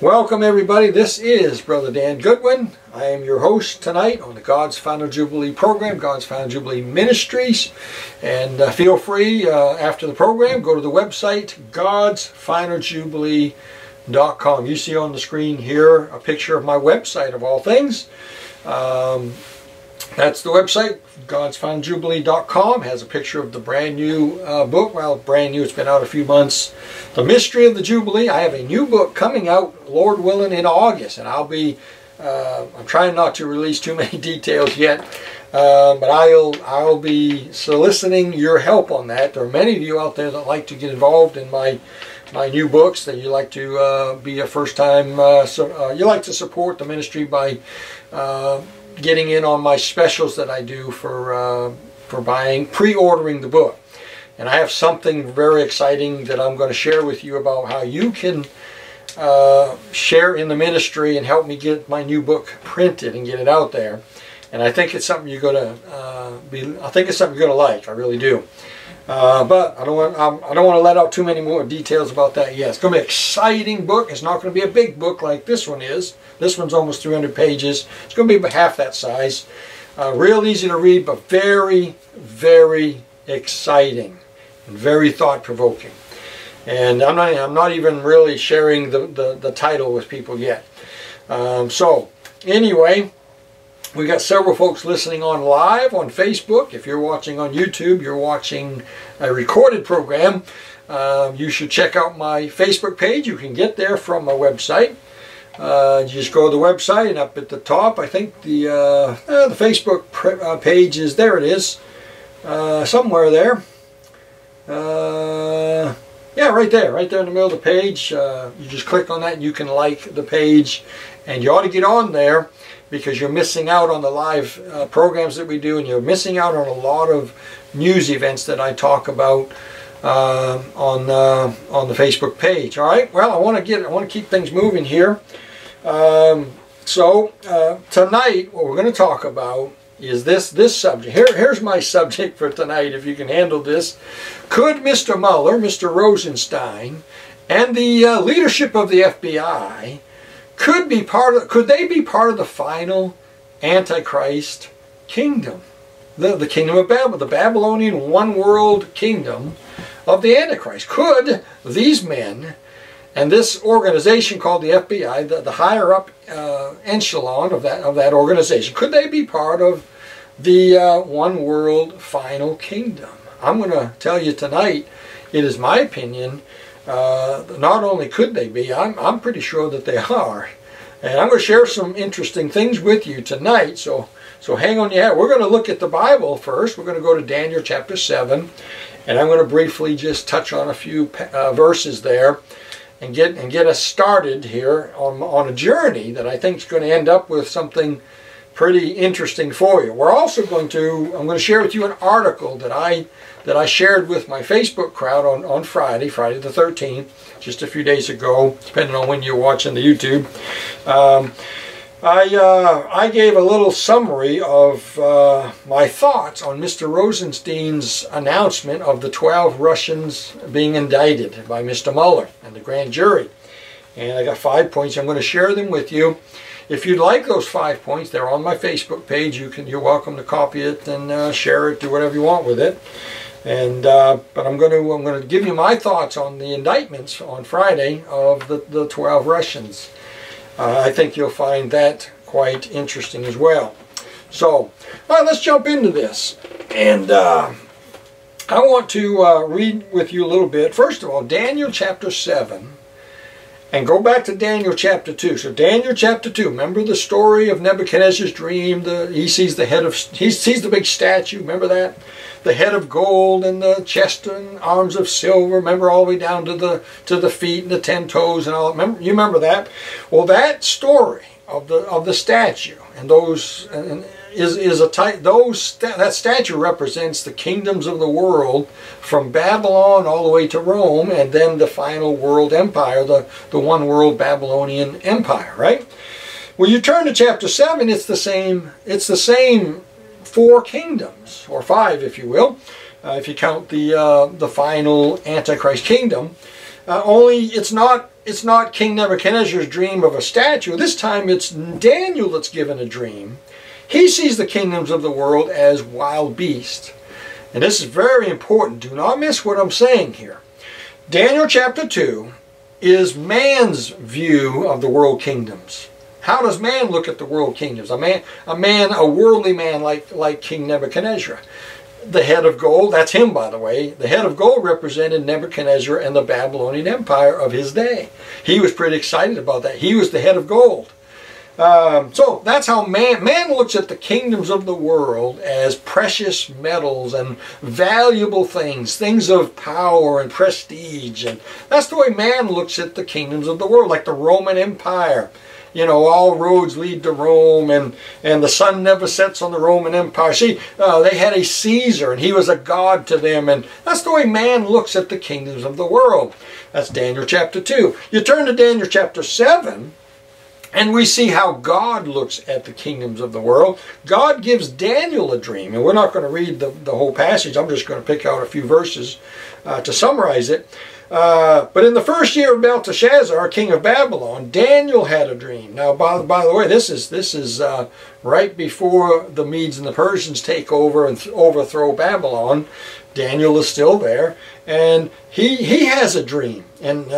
Welcome everybody, this is Brother Dan Goodwin. I am your host tonight on the God's Final Jubilee program, God's Final Jubilee Ministries. And feel free, after the program, go to the website, godsfinaljubilee.com. You see on the screen here a picture of my website of all things. That's the website, godsfinaljubilee.com. Has a picture of the brand new book. Well, brand new, it's been out a few months. The Mystery of the Jubilee. I have a new book coming out, Lord willing, in August. And I'll be, I'm trying not to release too many details yet. But I'll be soliciting your help on that. There are many of you out there that like to get involved in my new books, that you like to be a first time, you like to support the ministry by getting in on my specials that I do for pre-ordering the book. And I have something very exciting that I'm going to share with you about how you can share in the ministry and help me get my new book printed and get it out there. And I think it's something you're going to like. I really do. But I don't want to let out too many more details about that yet. It's going to be an exciting book. It's not going to be a big book like this one is. This one's almost 300 pages. It's going to be about half that size. Real easy to read, but very, very exciting and very thought-provoking. And I'm not even really sharing the title with people yet. So anyway, we got several folks listening on live on Facebook. If you're watching on YouTube, you're watching a recorded program. You should check out my Facebook page. You can get there from my website. You just go to the website, and up at the top, I think the Facebook page is there. It is somewhere there. Yeah, right there in the middle of the page. You just click on that, and you can like the page, and you ought to get on there, because you're missing out on the live programs that we do, and you're missing out on a lot of news events that I talk about on the Facebook page. All right. Well, I want to keep things moving here. So tonight, what we're going to talk about is this subject. Here's my subject for tonight. If you can handle this, could Mr. Mueller, Mr. Rosenstein, and the leadership of the FBI could they be part of the final antichrist kingdom, the kingdom of Babylon, the Babylonian one world kingdom of the antichrist? Could these men and this organization called the FBI, the higher up echelon of that organization, could they be part of the one world final kingdom? I'm going to tell you tonight, it is my opinion, not only could they be, I'm pretty sure that they are. And I'm going to share some interesting things with you tonight, so hang on your hat. We're going to look at the Bible first. We're going to go to Daniel chapter 7, and I'm going to briefly just touch on a few verses there and get us started here on a journey that I think is going to end up with something pretty interesting for you. We're also I'm going to share with you an article that I shared with my Facebook crowd on Friday the 13th, just a few days ago, depending on when you're watching the YouTube. I gave a little summary of my thoughts on Mr. Rosenstein's announcement of the 12 Russians being indicted by Mr. Mueller and the grand jury. And I got 5 points. I'm going to share them with you. If you'd like those 5 points, they're on my Facebook page. You're welcome to copy it and share it, do whatever you want with it. And but I'm going to give you my thoughts on the indictments on Friday of the 12 Russians. I think you'll find that quite interesting as well. So, all right, let's jump into this. And I want to read with you a little bit. First of all, Daniel chapter 7. And go back to Daniel chapter 2. So Daniel chapter 2, remember the story of Nebuchadnezzar's dream? He sees the big statue, remember that? The head of gold and the chest and arms of silver, remember, all the way down to the feet and the 10 toes and all. You remember that? Well, that story of the statue and those that statue represents the kingdoms of the world from Babylon all the way to Rome, and then the final world empire, the one world Babylonian empire, right? When you turn to chapter 7, it's the same 4 kingdoms, or 5 if you will, if you count the final Antichrist kingdom. Only it's not it's not King Nebuchadnezzar's dream of a statue. This time it's Daniel that's given a dream. He sees the kingdoms of the world as wild beasts. And this is very important. Do not miss what I'm saying here. Daniel chapter 2 is man's view of the world kingdoms. How does man look at the world kingdoms? A worldly man like King Nebuchadnezzar. The head of gold, that's him by the way, the head of gold represented Nebuchadnezzar and the Babylonian Empire of his day. He was pretty excited about that. He was the head of gold. So that's how man looks at the kingdoms of the world as precious metals and valuable things of power and prestige. And that's the way man looks at the kingdoms of the world, like the Roman Empire. You know, all roads lead to Rome, and the sun never sets on the Roman Empire. See, they had a Caesar, and he was a god to them, and that's the way man looks at the kingdoms of the world. That's Daniel chapter 2. You turn to Daniel chapter 7, and we see how God looks at the kingdoms of the world. God gives Daniel a dream, and we're not going to read the whole passage. I'm just going to pick out a few verses to summarize it. But in the first year of Belteshazzar, king of Babylon, Daniel had a dream. Now, by the way, this is right before the Medes and the Persians take over and overthrow Babylon. Daniel is still there, and he has a dream. And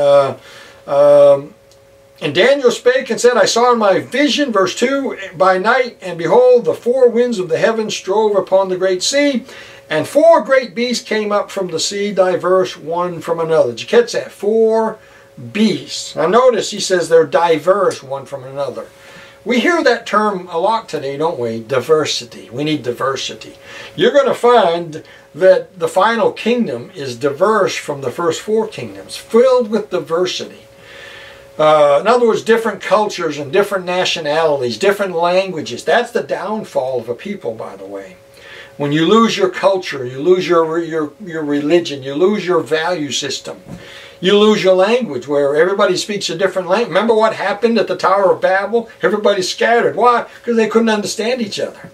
Daniel spake and said, I saw in my vision, verse 2, by night, and behold, the four winds of the heavens strove upon the great sea, and four great beasts came up from the sea, diverse one from another. Did you catch that? Four beasts. Now notice he says they're diverse one from another. We hear that term a lot today, don't we? Diversity. We need diversity. You're going to find that the final kingdom is diverse from the first four kingdoms, filled with diversity. In other words, different cultures and different nationalities, different languages. That's the downfall of a people, by the way. When you lose your culture, you lose your religion, you lose your value system, you lose your language where everybody speaks a different language. Remember what happened at the Tower of Babel? Everybody scattered. Why? Because they couldn't understand each other.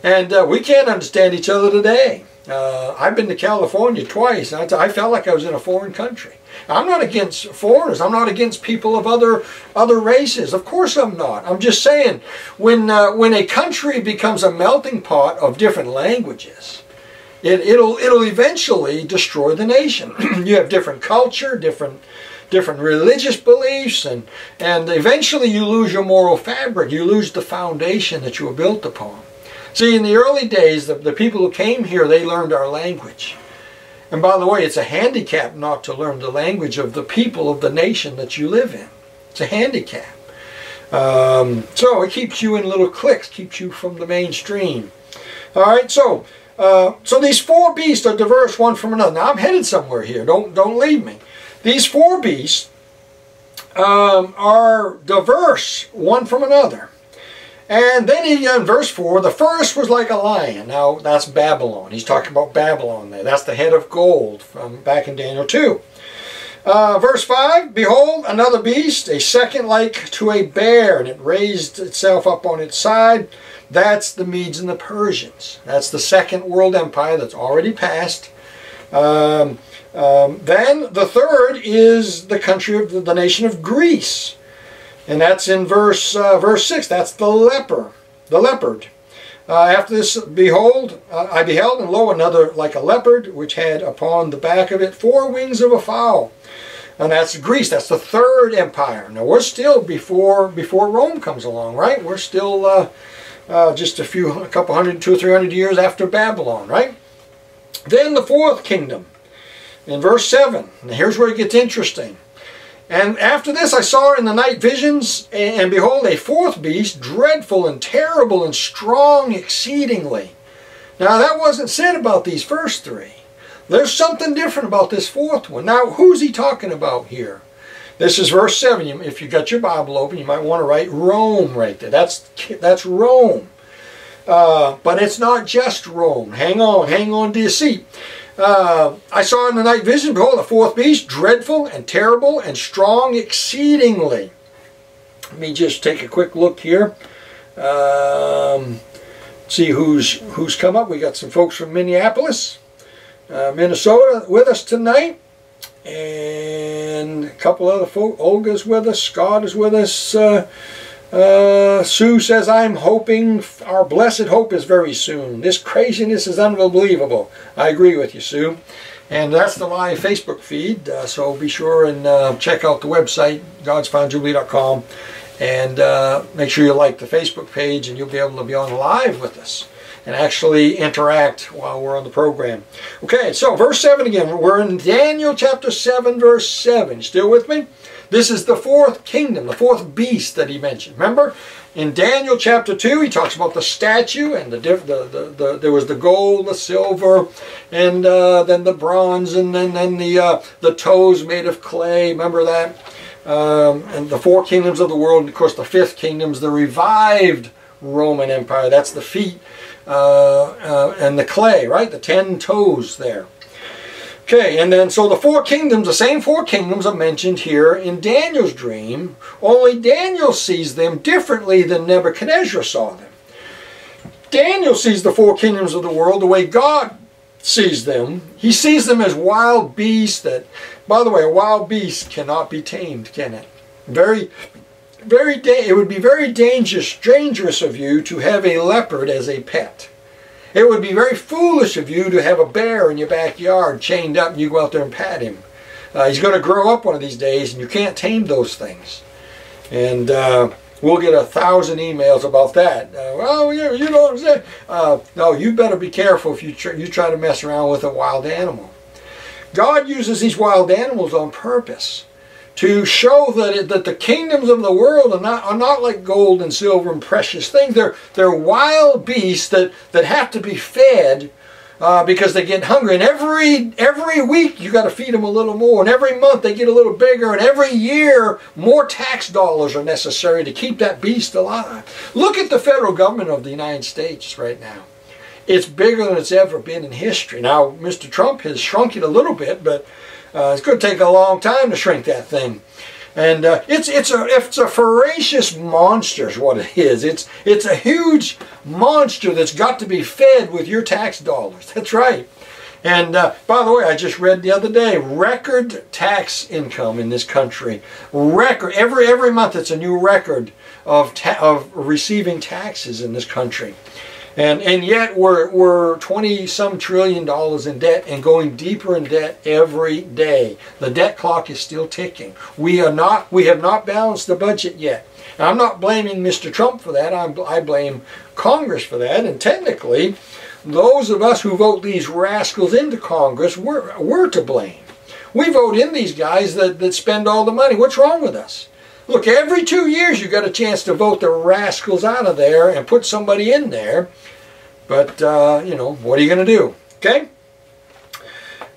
And we can't understand each other today. I've been to California twice. And I felt like I was in a foreign country. I'm not against foreigners. I'm not against people of other races. Of course I'm not. I'm just saying, when a country becomes a melting pot of different languages, it'll eventually destroy the nation. You have different culture, different religious beliefs, and eventually you lose your moral fabric. You lose the foundation that you were built upon. See, in the early days, the people who came here, they learned our language. And by the way, it's a handicap not to learn the language of the people of the nation that you live in. It's a handicap. So it keeps you in little cliques, keeps you from the mainstream. All right, so these four beasts are diverse one from another. Now I'm headed somewhere here. Don't leave me. These four beasts are diverse one from another. And then in verse 4, the first was like a lion. Now, that's Babylon. He's talking about Babylon there. That's the head of gold from back in Daniel 2. Verse 5, behold, another beast, a second like to a bear, and it raised itself up on its side. That's the Medes and the Persians. That's the second world empire that's already passed. Then the third is the country of the nation of Greece. And that's in verse 6. That's the leopard. After this, behold, I beheld, and lo, another like a leopard, which had upon the back of it four wings of a fowl. And that's Greece. That's the third empire. Now we're still before Rome comes along, right? We're still just a couple hundred, 200 or 300 years after Babylon, right? Then the fourth kingdom, in verse 7. Now here's where it gets interesting. And after this I saw in the night visions, and behold, a fourth beast, dreadful and terrible and strong exceedingly. Now that wasn't said about these first three. There's something different about this fourth one. Now who's he talking about here? This is verse 7. If you got your Bible open, you might want to write Rome right there. That's Rome. But it's not just Rome. Hang on to your seat. I saw in the night vision, behold, a fourth beast, dreadful and terrible and strong exceedingly. Let me just take a quick look here. See who's come up. We got some folks from Minneapolis, Minnesota with us tonight. And a couple other folk. Olga's with us. Scott is with us. Sue says, I'm hoping our blessed hope is very soon. This craziness is unbelievable. I agree with you, Sue. And that's the live Facebook feed. So be sure and check out the website, godsfoundjubilee.com. And make sure you like the Facebook page, and you'll be able to be on live with us and actually interact while we're on the program. Okay, so verse 7 again. We're in Daniel chapter 7, verse 7. Still with me? This is the fourth kingdom, the fourth beast that he mentioned. Remember, in Daniel chapter 2, he talks about the statue, and there was the gold, the silver, and then the bronze, and then the toes made of clay. Remember that? And the four kingdoms of the world, and of course the fifth kingdom is the revived Roman Empire. That's the feet and the clay, right? The 10 toes there. Okay, and then so the four kingdoms, the same four kingdoms are mentioned here in Daniel's dream, only Daniel sees them differently than Nebuchadnezzar saw them. Daniel sees the four kingdoms of the world the way God sees them. He sees them as wild beasts that, by the way, a wild beast cannot be tamed, can it? It would be very dangerous of you to have a leopard as a pet. It would be very foolish of you to have a bear in your backyard chained up and you go out there and pat him. He's going to grow up one of these days, and you can't tame those things. And we'll get 1,000 emails about that. Well, you don't understand. No, you better be careful if you try to mess around with a wild animal. God uses these wild animals on purpose to show that the kingdoms of the world are not like gold and silver and precious things. They're wild beasts that have to be fed because they get hungry. And every week you got to feed them a little more. And every month they get a little bigger. And every year more tax dollars are necessary to keep that beast alive. Look at the federal government of the United States right now. It's bigger than it's ever been in history. Now, Mr. Trump has shrunk it a little bit, but it's going to take a long time to shrink that thing. And it's a voracious monster is what it is. It's a huge monster that's got to be fed with your tax dollars. That's right. And by the way, I just read the other day, record tax income in this country. Record. Every month it's a new record of receiving taxes in this country. And yet we're 20-some trillion dollars in debt and going deeper in debt every day. The debt clock is still ticking. We have not balanced the budget yet. And I'm not blaming Mr. Trump for that. I blame Congress for that. And technically, those of us who vote these rascals into Congress, we're to blame. We vote in these guys that spend all the money. What's wrong with us? Look, every 2 years you got a chance to vote the rascals out of there and put somebody in there. But, you know, what are you going to do? Okay?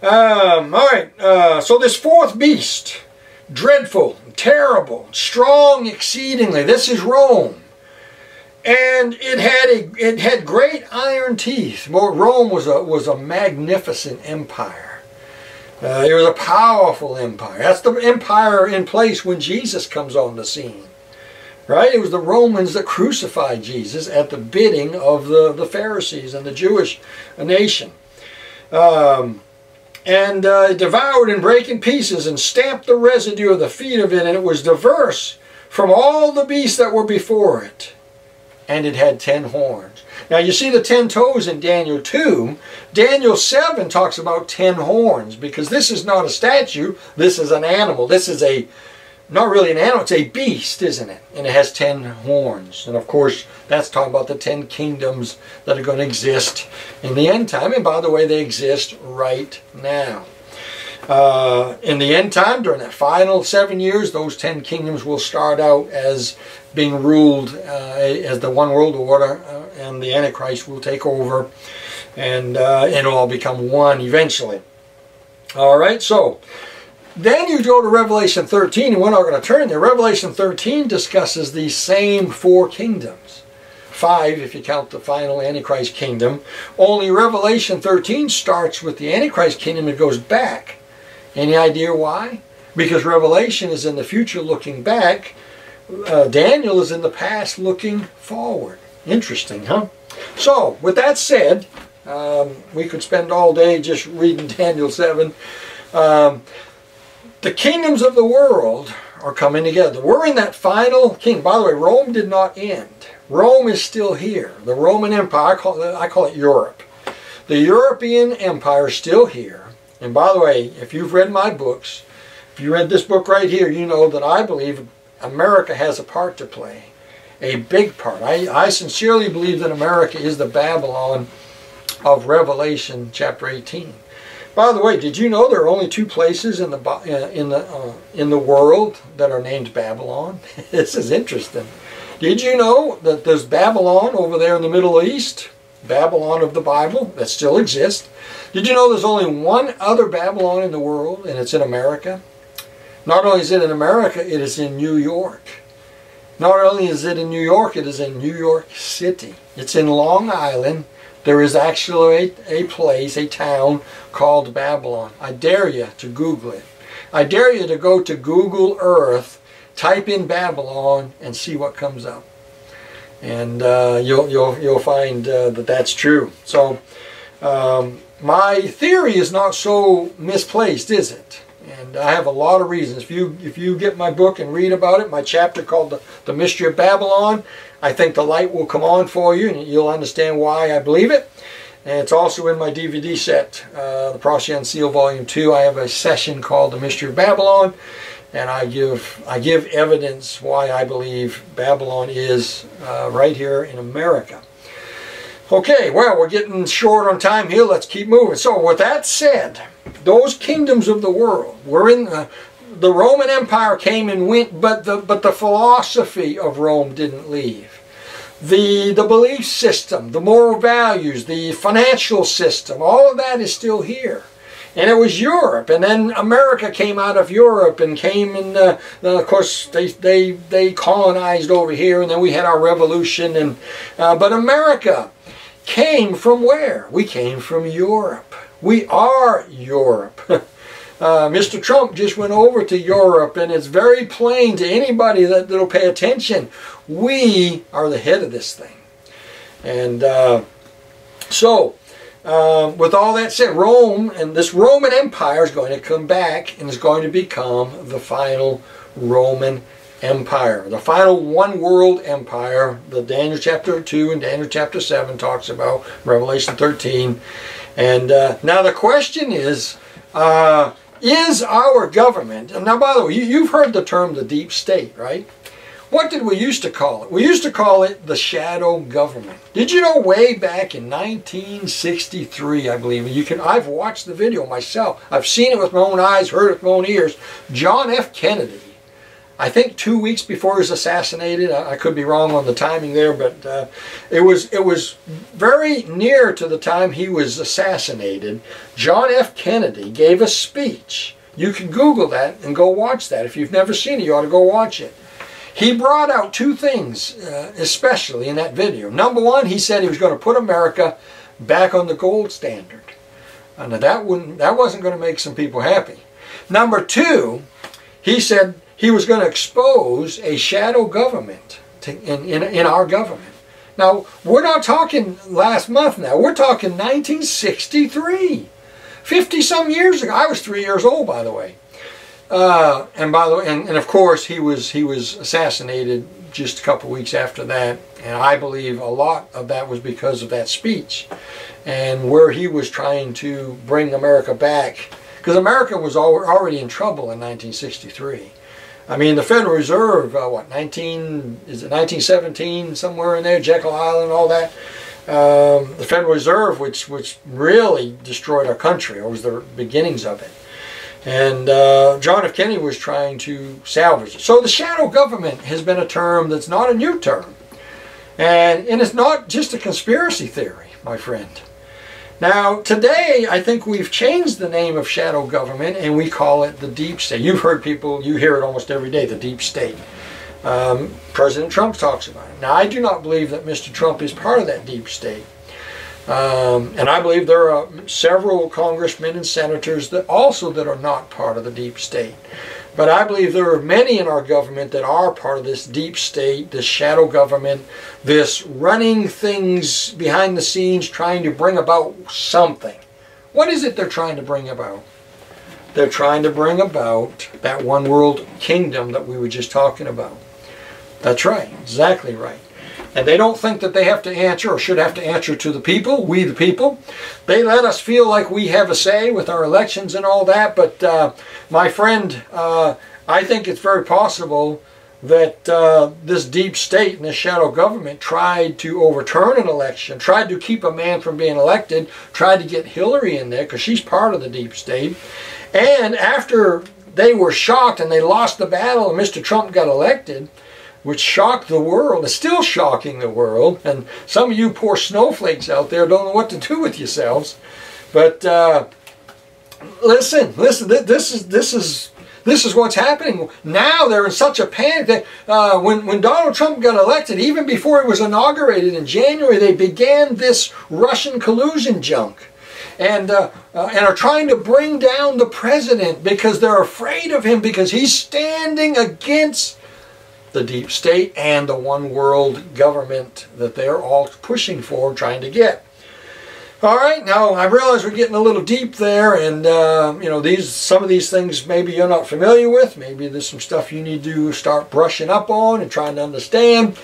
All right. So this fourth beast, dreadful, terrible, strong exceedingly. This is Rome. And it had great iron teeth. Rome was a magnificent empire. It was a powerful empire. That's the empire in place when Jesus comes on the scene. Right? It was the Romans that crucified Jesus at the bidding of the Pharisees and the Jewish nation. And devoured and brake in pieces and stamped the residue of the feet of it, and it was diverse from all the beasts that were before it. And it had 10 horns. Now you see the 10 toes in Daniel 2. Daniel 7 talks about 10 horns, because this is not a statue, this is an animal. This is not really an animal, it's a beast, isn't it? And it has 10 horns. And of course, that's talking about the 10 kingdoms that are going to exist in the end time. And by the way, they exist right now. In the end time, during that final 7 years, those 10 kingdoms will start out as being ruled as the one world order, and the Antichrist will take over, and it'll all become one eventually. All right, so then you go to Revelation 13, and we're not going to turn there. Revelation 13 discusses these same 4 kingdoms. 5 if you count the final Antichrist kingdom. Only Revelation 13 starts with the Antichrist kingdom and goes back. Any idea why? Because Revelation is in the future looking back. Daniel is in the past looking forward. Interesting, huh? So, with that said, we could spend all day just reading Daniel 7. The kingdoms of the world are coming together. We're in that final kingdom. By the way, Rome did not end. Rome is still here. The Roman Empire, I call it Europe. The European Empire is still here. And by the way, if you've read my books, if you read this book right here, you know that I believe America has a part to play. A big part. I sincerely believe that America is the Babylon of Revelation chapter 18. By the way, did you know there are only two places in the world that are named Babylon? This is interesting. Did you know that there's Babylon over there in the Middle East? Babylon of the Bible, that still exists. Did you know there's only one other Babylon in the world, and it's in America? Not only is it in America, it is in New York. Not only is it in New York, it is in New York City. It's in Long Island. There is actually a place, a town called Babylon. I dare you to Google it. I dare you to go to Google Earth, type in Babylon, and see what comes up. And you'll find that that's true. So my theory is not so misplaced, is it? And I have a lot of reasons. If you get my book and read about it, my chapter called The Mystery of Babylon, I think the light will come on for you and you'll understand why I believe it. And it's also in my DVD set, The Prophecy Unsealed Volume 2. I have a session called The Mystery of Babylon, and I give evidence why I believe Babylon is right here in America. Okay, well, we're getting short on time here. Let's keep moving. So with that said, those kingdoms of the world, we're in the Roman Empire came and went, but the philosophy of Rome didn't leave. The belief system, the moral values, the financial system, all of that is still here. And it was Europe, and then America came out of Europe and came and of course they colonized over here, and then we had our revolution. And but America came from where? We came from Europe. We are Europe. Mr. Trump just went over to Europe, and it's very plain to anybody that'll pay attention. We are the head of this thing. And with all that said, Rome and this Roman Empire is going to come back and is going to become the final Roman Empire. The final one world empire that Daniel chapter 2 and Daniel chapter 7 talks about, Revelation 13. And now the question is our government, and now by the way, you've heard the term the deep state, right? What did we used to call it? We used to call it the shadow government. Did you know way back in 1963, I believe, I've watched the video myself. I've seen it with my own eyes, heard it with my own ears. John F. Kennedy, I think 2 weeks before he was assassinated, I could be wrong on the timing there, but it was very near to the time he was assassinated. John F. Kennedy gave a speech. You can Google that and go watch that. If you've never seen it, you ought to go watch it. He brought out two things, especially in that video. Number one, he said he was going to put America back on the gold standard. And that wasn't going to make some people happy. Number two, he said he was going to expose a shadow government in our government. Now, we're not talking last month now. We're talking 1963. 50-some years ago. I was 3 years old, by the way. And of course he was assassinated just a couple weeks after that, and I believe a lot of that was because of that speech and where he was trying to bring America back, because America was already in trouble in 1963. I mean, the Federal Reserve, 1917, somewhere in there, Jekyll Island, all that. The Federal Reserve, which really destroyed our country, or was the beginnings of it. And John F. Kennedy was trying to salvage it. So the shadow government has been a term that's not a new term. And it's not just a conspiracy theory, my friend. Now, today, I think we've changed the name of shadow government, and we call it the deep state. You've heard people, you hear it almost every day, the deep state. President Trump talks about it. Now, I do not believe that Mr. Trump is part of that deep state. And I believe there are several congressmen and senators that are not part of the deep state. But I believe there are many in our government that are part of this deep state, this shadow government, this running things behind the scenes, trying to bring about something. What is it they're trying to bring about? They're trying to bring about that one world kingdom that we were just talking about. That's right, exactly right. And they don't think that they have to answer or should have to answer to the people, we the people. They let us feel like we have a say with our elections and all that, but my friend, I think it's very possible that this deep state and this shadow government tried to overturn an election, tried to keep a man from being elected, tried to get Hillary in there because she's part of the deep state. And after they were shocked and they lost the battle and Mr. Trump got elected, which shocked the world, is still shocking the world, and some of you poor snowflakes out there don't know what to do with yourselves. But listen, this is what's happening. Now they're in such a panic that when Donald Trump got elected, even before he was inaugurated in January, they began this Russian collusion junk. And are trying to bring down the president because they're afraid of him because he's standing against the deep state and the one world government that they're all pushing for, trying to get. All right, now I realize we're getting a little deep there, and you know, some of these things maybe you're not familiar with. Maybe there's some stuff you need to start brushing up on and trying to understand.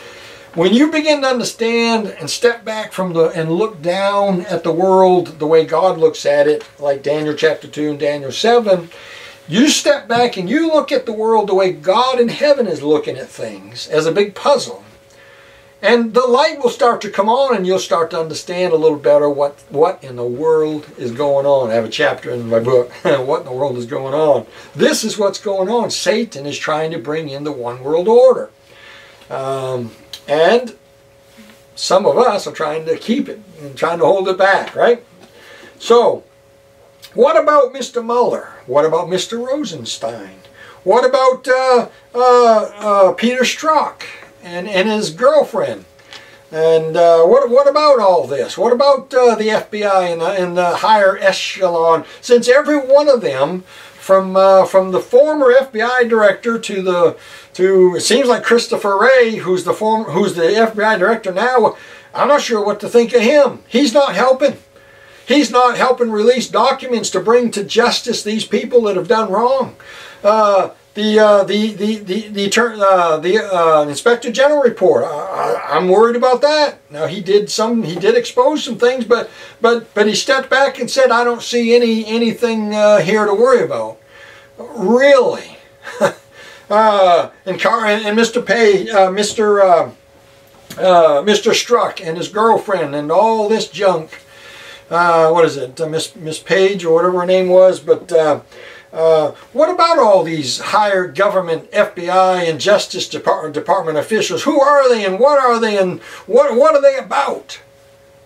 When you begin to understand and step back from and look down at the world the way God looks at it, like Daniel chapter 2 and Daniel 7, you step back and you look at the world the way God in heaven is looking at things, as a big puzzle. And the light will start to come on and you'll start to understand a little better what in the world is going on. I have a chapter in my book, What in the World is Going On. This is what's going on. Satan is trying to bring in the one world order. And some of us are trying to keep it and trying to hold it back, right? So, what about Mr. Mueller? What about Mr. Rosenstein? What about Peter Strzok and his girlfriend? And what about all this? What about the FBI and the higher echelon? Since every one of them, from the former FBI director to it seems like Christopher Wray, who's the FBI director now, I'm not sure what to think of him. He's not helping. He's not helping release documents to bring to justice these people that have done wrong. The Inspector General report, I'm worried about that. Now he did expose some things, but he stepped back and said, I don't see anything here to worry about. Really? And Mr. Strzok and his girlfriend and all this junk. What is it, Miss Page or whatever her name was, but what about all these higher government FBI and Justice Department officials? Who are they and what are they and what are they about?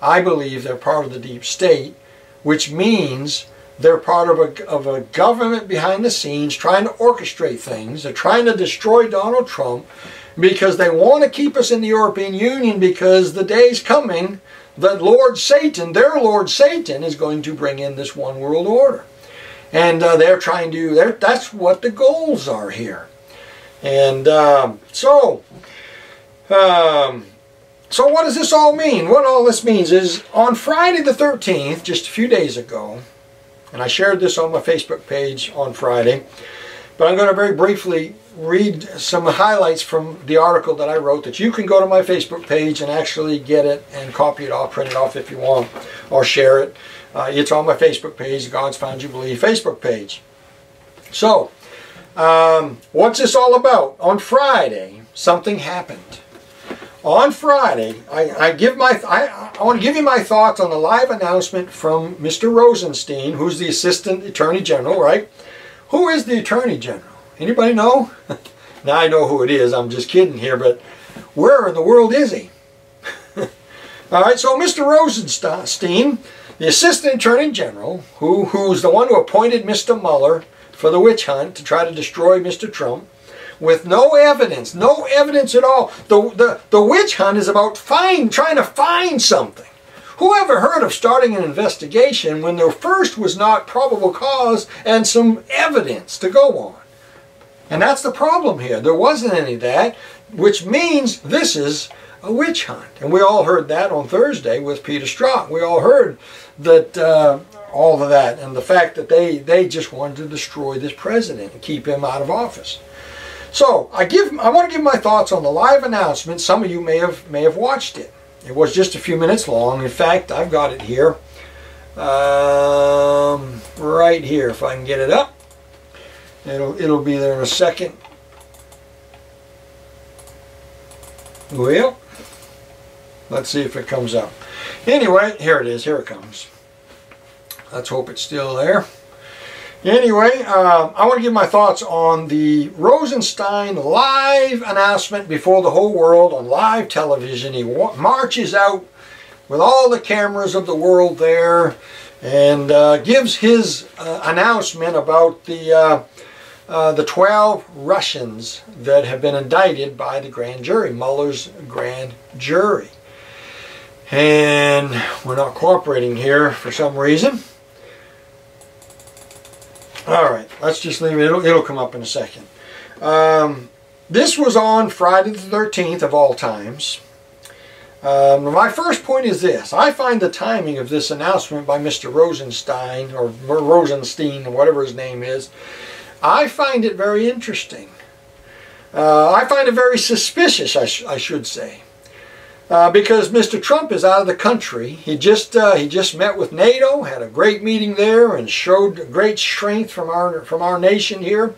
I believe they're part of the deep state, which means they're part of a government behind the scenes trying to orchestrate things. They're trying to destroy Donald Trump because they want to keep us in the European Union, because the day's coming that Lord Satan, their Lord Satan, is going to bring in this one world order. And they're trying to, that's what the goals are here. And so what does this all mean? What all this means is, on Friday the 13th, just a few days ago, and I shared this on my Facebook page on Friday, but I'm going to very briefly read some highlights from the article that I wrote, that you can go to my Facebook page and actually get it and copy it off, print it off if you want, or share it. It's on my Facebook page, God's Found Jubilee Facebook page. So, what's this all about? On Friday, something happened. On Friday, I want to give you my thoughts on the live announcement from Mr. Rosenstein, who's the Assistant Attorney General, right? Who is the Attorney General? Anybody know? Now I know who it is, I'm just kidding here, but where in the world is he? All right, so Mr. Rosenstein, the Assistant Attorney General, who's the one who appointed Mr. Mueller for the witch hunt to try to destroy Mr. Trump, with no evidence at all. The witch hunt is about trying to find something. Who ever heard of starting an investigation when there first was not probable cause and some evidence to go on? And that's the problem here. There wasn't any of that, which means this is a witch hunt. And we all heard that on Thursday with Peter Strzok. We all heard that all of that, and the fact that they just wanted to destroy this president and keep him out of office. So I want to give my thoughts on the live announcement. Some of you may have watched it. It was just a few minutes long. In fact, I've got it here, right here. If I can get it up, it'll be there in a second. Well, let's see if it comes up. Anyway, here it is. Here it comes. Let's hope it's still there. Anyway, I want to give my thoughts on the Rosenstein live announcement before the whole world on live television. He marches out with all the cameras of the world there and gives his announcement about the 12 Russians that have been indicted by the grand jury, Mueller's grand jury. And we're not cooperating here for some reason. Alright, let's just leave it. It'll come up in a second. This was on Friday the 13th of all times. My first point is this. I find the timing of this announcement by Mr. Rosenstein, or Rosenstein, or whatever his name is, I find it very interesting. I find it very suspicious, I should say. Because Mr. Trump is out of the country. He just met with NATO, had a great meeting there, and showed great strength from our nation here.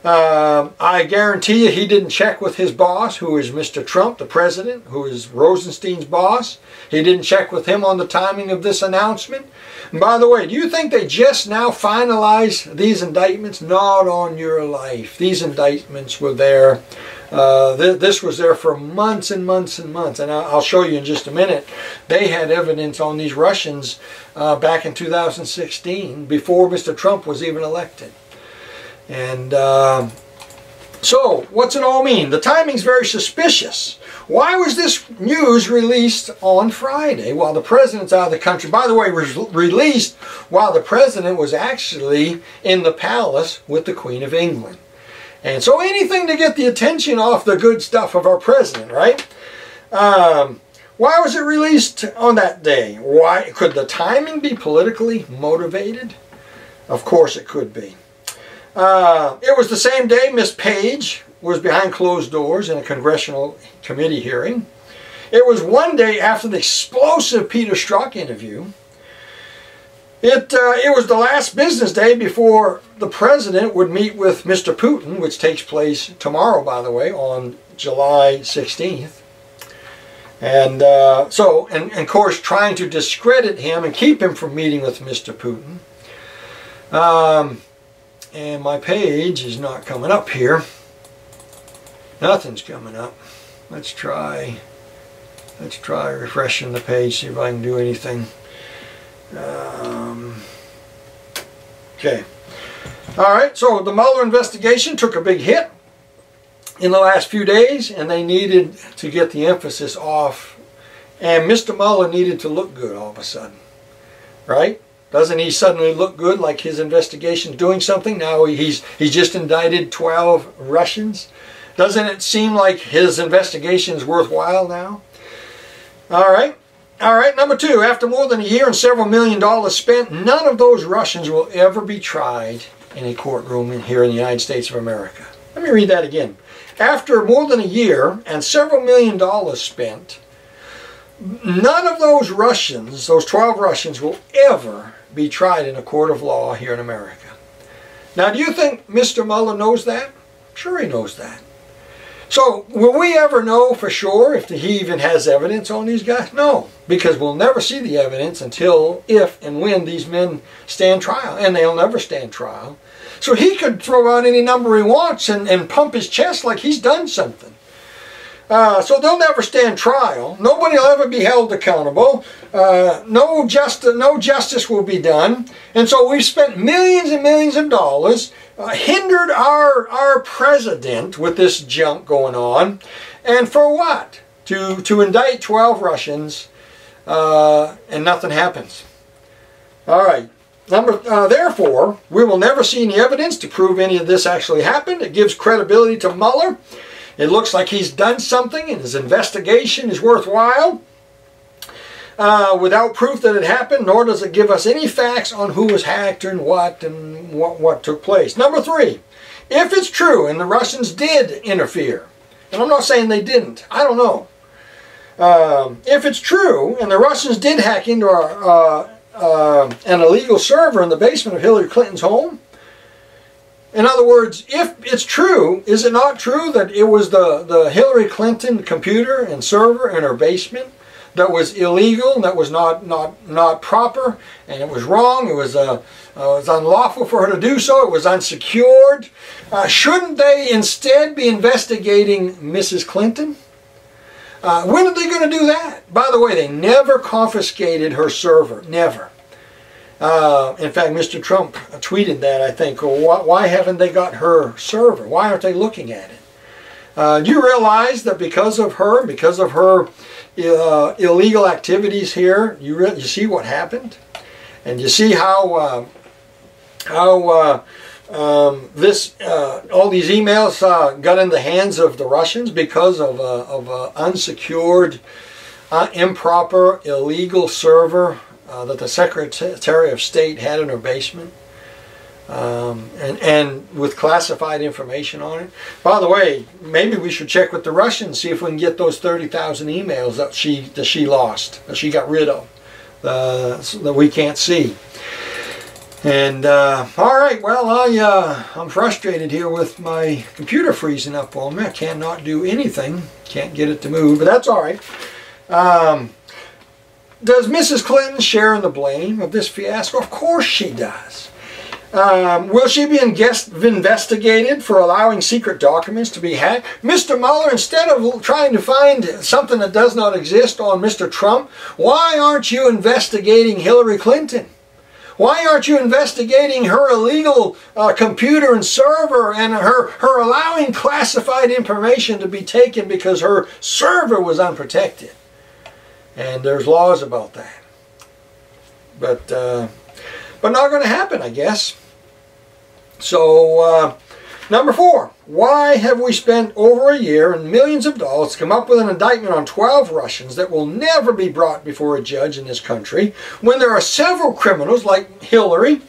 I guarantee you he didn't check with his boss, who is Mr. Trump, the president, who is Rosenstein's boss. He didn't check with him on the timing of this announcement. And by the way, do you think they just now finalized these indictments? Not on your life. These indictments were there. This was there for months and months and months, and I'll show you in just a minute. They had evidence on these Russians back in 2016, before Mr. Trump was even elected. And so, what's it all mean? The timing's very suspicious. Why was this news released on Friday while the president's out of the country? By the way, it was released while the president was actually in the palace with the Queen of England. And so anything to get the attention off the good stuff of our president, right? Why was it released on that day? Why could the timing be politically motivated? Of course it could be. It was the same day Miss Page was behind closed doors in a congressional committee hearing. It was one day after the explosive Peter Strzok interview. It was the last business day before the president would meet with Mr. Putin, which takes place tomorrow, by the way, on July 16th. And and of course, trying to discredit him and keep him from meeting with Mr. Putin. And my page is not coming up here. Nothing's coming up. Let's try refreshing the page, see if I can do anything. Okay. Alright, so the Mueller investigation took a big hit in the last few days, and they needed to get the emphasis off, and Mr. Mueller needed to look good all of a sudden. Right? Doesn't he suddenly look good, like his investigation's doing something? Now he's just indicted 12 Russians. Doesn't it seem like his investigation is worthwhile now? Alright. Alright, number two, after more than a year and several $1 million spent, none of those Russians will ever be tried in a courtroom here in the United States of America. Let me read that again. After more than a year and several $1 million spent, none of those Russians, those 12 Russians, will ever be tried in a court of law here in America. Now, do you think Mr. Mueller knows that? Sure he knows that. So, will we ever know for sure if he even has evidence on these guys? No, because we'll never see the evidence until, if and when these men stand trial, and they'll never stand trial. So he could throw out any number he wants and pump his chest like he's done something. So they'll never stand trial. Nobody will ever be held accountable. No justice will be done. And so we've spent millions and millions of dollars, hindered our president with this junk going on. And for what? To indict 12 Russians and nothing happens. All right. Therefore, we will never see any evidence to prove any of this actually happened. It gives credibility to Mueller. It looks like he's done something and his investigation is worthwhile. without proof that it happened, nor does it give us any facts on who was hacked and what took place. Number 3, if it's true and the Russians did interfere, and I'm not saying they didn't, I don't know. If it's true and the Russians did hack into an illegal server in the basement of Hillary Clinton's home, in other words, if it's true, is it not true that it was the Hillary Clinton computer and server in her basement that was illegal, that was not proper, and it was wrong, it was unlawful for her to do so, it was unsecured? Shouldn't they instead be investigating Mrs. Clinton? When are they going to do that? By the way, they never confiscated her server, never. In fact, Mr. Trump tweeted that, I think. Well, why haven't they got her server? Why aren't they looking at it? Do you realize that because of her illegal activities here, you see what happened? And you see how all these emails got in the hands of the Russians because of unsecured, improper, illegal server that the Secretary of State had in her basement, and with classified information on it. By the way, maybe we should check with the Russians, see if we can get those 30,000 emails that she lost, that she got rid of, that we can't see. And all right, well, I'm frustrated here with my computer freezing up on me. I cannot do anything, can't get it to move, but that's all right. Does Mrs. Clinton share in the blame of this fiasco? Of course she does. Will she be investigated for allowing secret documents to be hacked? Mr. Mueller, instead of trying to find something that does not exist on Mr. Trump, why aren't you investigating Hillary Clinton? Why aren't you investigating her illegal computer and server and her allowing classified information to be taken because her server was unprotected? And there's laws about that. But not going to happen, I guess. So, number 4, why have we spent over a year and millions of dollars to come up with an indictment on 12 Russians that will never be brought before a judge in this country, when there are several criminals like Hillary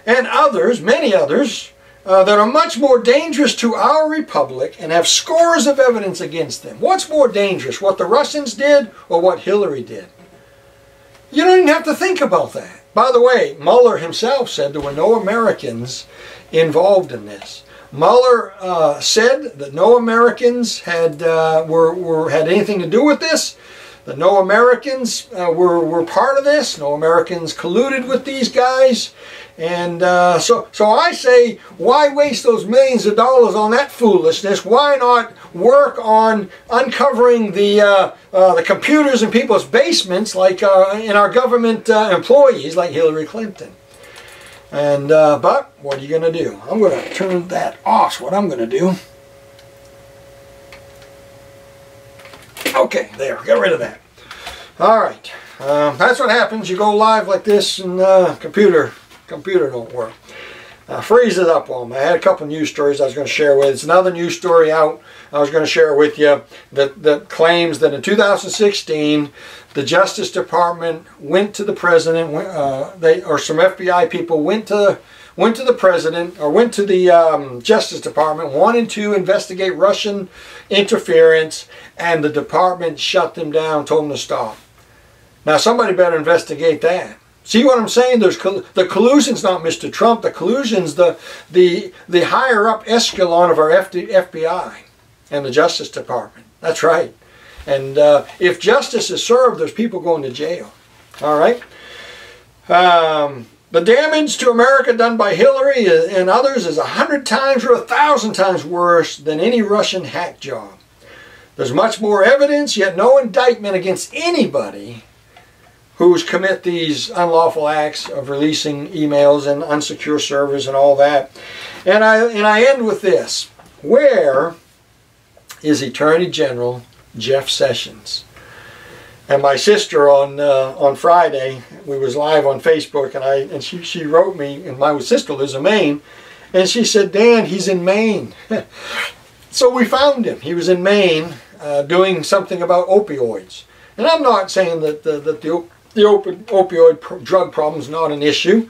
and others, many others, that are much more dangerous to our republic and have scores of evidence against them? What's more dangerous, what the Russians did or what Hillary did? You don't even have to think about that. By the way, Mueller himself said there were no Americans involved in this. Mueller said that no Americans had anything to do with this, that no Americans were part of this, no Americans colluded with these guys. And so I say, why waste those millions of dollars on that foolishness? Why not work on uncovering the computers in people's basements, like in our government employees, like Hillary Clinton? And but what are you going to do? I'm going to turn that off. What I'm going to do. Okay, there. Get rid of that. All right. That's what happens. You go live like this, and computer don't work. Freezes up on me. I had a couple news stories I was going to share with you. It's another news story out I was going to share with you that claims that in 2016 the Justice Department went to the president, or some FBI people went to the president, or went to the Justice Department wanting to investigate Russian interference, and the department shut them down, told them to stop. Now somebody better investigate that. See what I'm saying? The collusion's not Mr. Trump. The collusion's the higher up echelon of our FBI and the Justice Department. That's right. And if justice is served, there's people going to jail. All right. The damage to America done by Hillary and others is 100 times or 1,000 times worse than any Russian hack job. There's much more evidence, yet no indictment against anybody who's commit these unlawful acts of releasing emails and unsecure servers and all that. And I end with this. Where is Attorney General Jeff Sessions? And my sister on Friday, we was live on Facebook, and she wrote me, and my sister lives in Maine, and she said, Dan, he's in Maine. So we found him. He was in Maine doing something about opioids. And I'm not saying that the opioid drug problem is not an issue.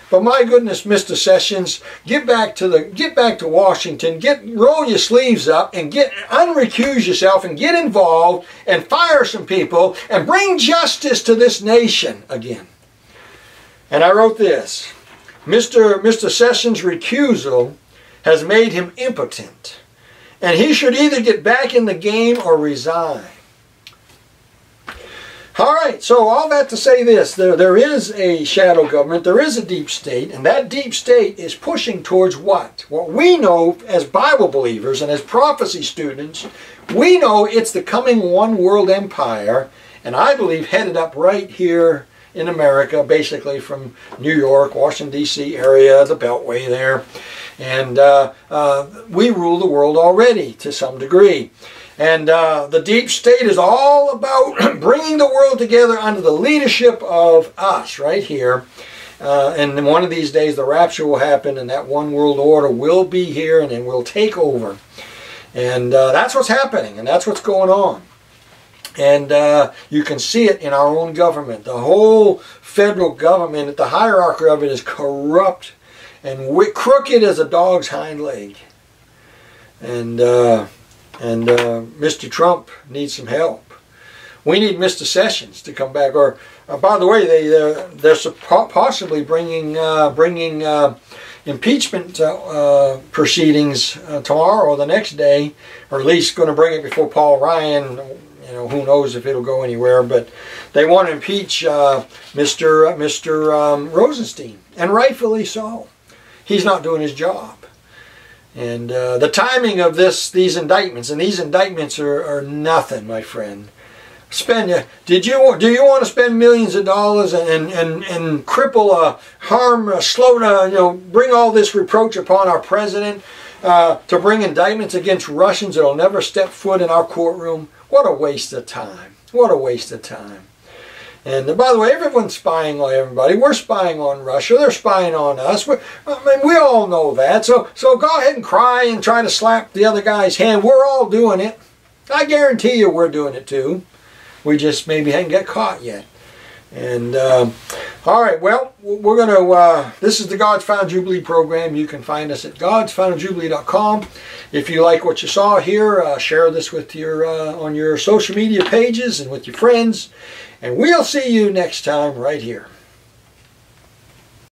But my goodness, Mr. Sessions, get back to Washington, roll your sleeves up and unrecuse yourself and get involved and fire some people and bring justice to this nation again. And I wrote this: Mr. Sessions' recusal has made him impotent, and he should either get back in the game or resign. All right, so all that to say this, there is a shadow government, there is a deep state, and that deep state is pushing towards what? What we know as Bible believers and as prophecy students, we know it's the coming one world empire, and I believe headed up right here in America, basically from New York, Washington, D.C. area, the Beltway there. And we rule the world already to some degree. And the deep state is all about bringing the world together under the leadership of us right here. And one of these days the rapture will happen and that one world order will be here and then will take over. And that's what's happening and that's what's going on. And you can see it in our own government. The whole federal government, the hierarchy of it is corrupt and crooked as a dog's hind leg. And Mr. Trump needs some help. We need Mr. Sessions to come back. Or, by the way, they're possibly bringing impeachment proceedings tomorrow or the next day, or at least going to bring it before Paul Ryan. You know, who knows if it'll go anywhere, but they want to impeach Mr. Rosenstein, and rightfully so. He's not doing his job. And the timing of these indictments, and these indictments are nothing, my friend. Do you want to spend millions of dollars and cripple, harm, slow to, bring all this reproach upon our president to bring indictments against Russians that'll never step foot in our courtroom? What a waste of time. What a waste of time. And by the way, everyone's spying on everybody. We're spying on Russia. They're spying on us. We all know that. So go ahead and cry and try to slap the other guy's hand. We're all doing it. I guarantee you we're doing it too. We just maybe haven't got caught yet. And all right, well, we're going to, this is the God's Found Jubilee program. You can find us at godsfoundjubilee.com. If you like what you saw here, share this with on your social media pages and with your friends. And we'll see you next time right here.